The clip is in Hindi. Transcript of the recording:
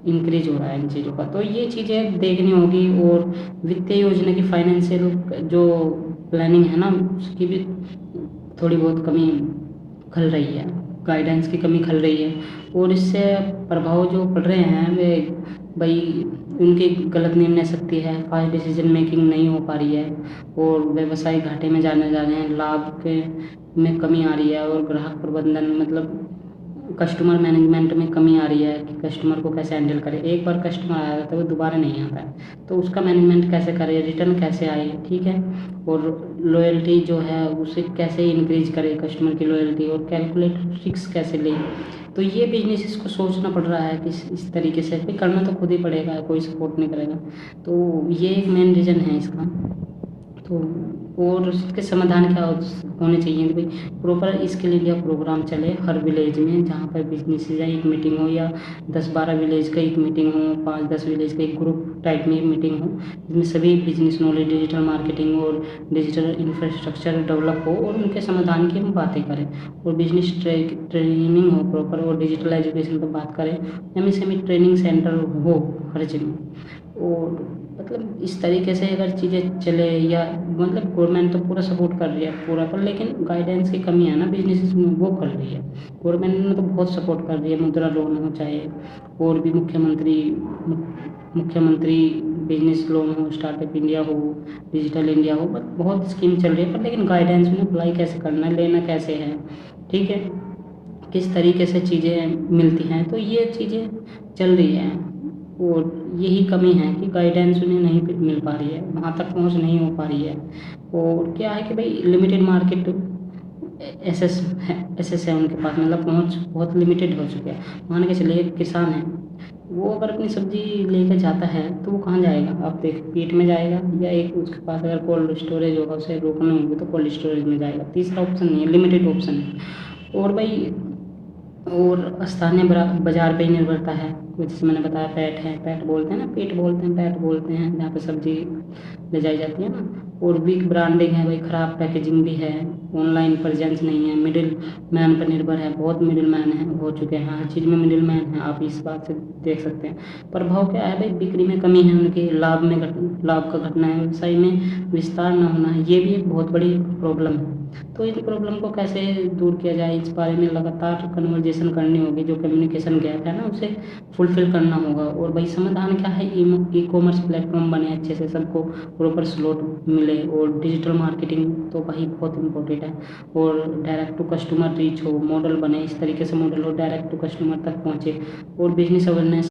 इंक्रीज हो रहा है इन चीज़ों का। तो ये चीज़ें देखनी होगी, और वित्तीय योजना की फाइनेंशियल जो प्लानिंग है ना, उसकी भी थोड़ी बहुत कमी खल रही है, गाइडेंस की कमी खल रही है। और इससे प्रभाव जो पड़ रहे हैं वे भाई उनकी गलत निर्णय शक्ति है, फास्ट डिसीजन मेकिंग नहीं हो पा रही है, और व्यवसाय घाटे में जाने जा रहे हैं, लाभ के में कमी आ रही है, और ग्राहक प्रबंधन मतलब कस्टमर मैनेजमेंट में कमी आ रही है कि कस्टमर को कैसे हैंडल करें। एक बार कस्टमर आया था तो वो दोबारा नहीं आता है, तो उसका मैनेजमेंट कैसे करें, रिटर्न कैसे आए, ठीक है। और लॉयल्टी जो है उसे कैसे इंक्रीज करें, कस्टमर की लॉयल्टी, और कैलकुलेट रिस्क कैसे लें। तो ये बिजनेस को सोचना पड़ रहा है कि इस तरीके से भी करना तो खुद ही पड़ेगा, कोई सपोर्ट नहीं करेगा। तो ये एक मेन रीज़न है इसका। तो और इसके समाधान क्या होने चाहिए कि भाई प्रॉपर स्किल इंडिया प्रोग्राम चले हर विलेज में, जहाँ पर बिजनेस या एक मीटिंग हो, या 10-12 विलेज का एक मीटिंग हो, 5-10 विलेज का एक ग्रुप टाइप में मीटिंग हो, जिसमें सभी बिजनेस नॉलेज, डिजिटल मार्केटिंग और डिजिटल इंफ्रास्ट्रक्चर डेवलप हो, और उनके समाधान की हम बातें करें। और बिजनेस ट्रेनिंग हो प्रॉपर, और डिजिटल एजुकेशन पर बात करें, एमएसएमई ट्रेनिंग सेंटर हो हर जगह। और मतलब इस तरीके से अगर चीज़ें चले, या मतलब गवर्नमेंट तो पूरा सपोर्ट कर रही है पूरा पर, लेकिन गाइडेंस की कमी है ना बिजनेस में, वो कर रही है। गवर्नमेंट ने तो बहुत सपोर्ट कर रही है, मुद्रा लोन हो चाहे और भी मुख्यमंत्री बिजनेस लोन हो, स्टार्टअप इंडिया हो, डिजिटल इंडिया हो, बट बहुत स्कीम चल रही है, पर लेकिन गाइडेंस में अप्लाई कैसे करना है, लेना कैसे है, ठीक है, किस तरीके से चीज़ें मिलती हैं, तो ये चीज़ें चल रही हैं। और यही कमी है कि गाइडेंस उन्हें नहीं मिल पा रही है, वहाँ तक पहुँच नहीं हो पा रही है। और क्या है कि भाई लिमिटेड मार्केट एसेस है उनके पास, मतलब पहुँच बहुत लिमिटेड हो चुकी है। मान के चलिए एक किसान है, वो अगर अपनी सब्जी लेकर जाता है तो वो कहाँ जाएगा, आप देख, पीठ में जाएगा, या एक उसके पास अगर कोल्ड स्टोरेज होगा, उसे रोकना होंगे तो कोल्ड स्टोरेज में जाएगा। तीसरा ऑप्शन नहीं है, लिमिटेड ऑप्शन है। और भाई और स्थानीय बाजार पे ही निर्भरता है, जैसे मैंने बताया पैट है, पैट बोलते हैं ना, पेट बोलते हैं, पैट बोलते हैं जहाँ पे सब्जी ले जाई जाती है ना। और वीक ब्रांडिंग है भाई, ख़राब पैकेजिंग भी है, ऑनलाइन प्रेजेंस नहीं है, मिडिल मैन पर निर्भर है, बहुत मिडिल मैन है हो चुके हैं, हर चीज़ में मिडिल मैन है, आप इस बात से देख सकते हैं। प्रभाव क्या है भाई, बिक्री में कमी है उनकी, लाभ का घटना है, व्यवसाय में विस्तार न होना है, ये भी एक बहुत बड़ी प्रॉब्लम है। तो इस प्रॉब्लम को कैसे दूर किया जाए, इस बारे में लगातार कन्वर्जेशन करनी होगी, जो कम्युनिकेशन गैप है ना उसे फुलफिल करना होगा। और भाई समाधान क्या है, ई कॉमर्स प्लेटफॉर्म बने अच्छे से, सबको प्रॉपर स्लॉट मिले, और डिजिटल मार्केटिंग तो भाई बहुत इंपॉर्टेंट है। और डायरेक्ट टू कस्टमर रीच हो, मॉडल बने, इस तरीके से मॉडल हो डायरेक्ट टू कस्टमर तक पहुँचे। और बिजनेस अवेयरनेस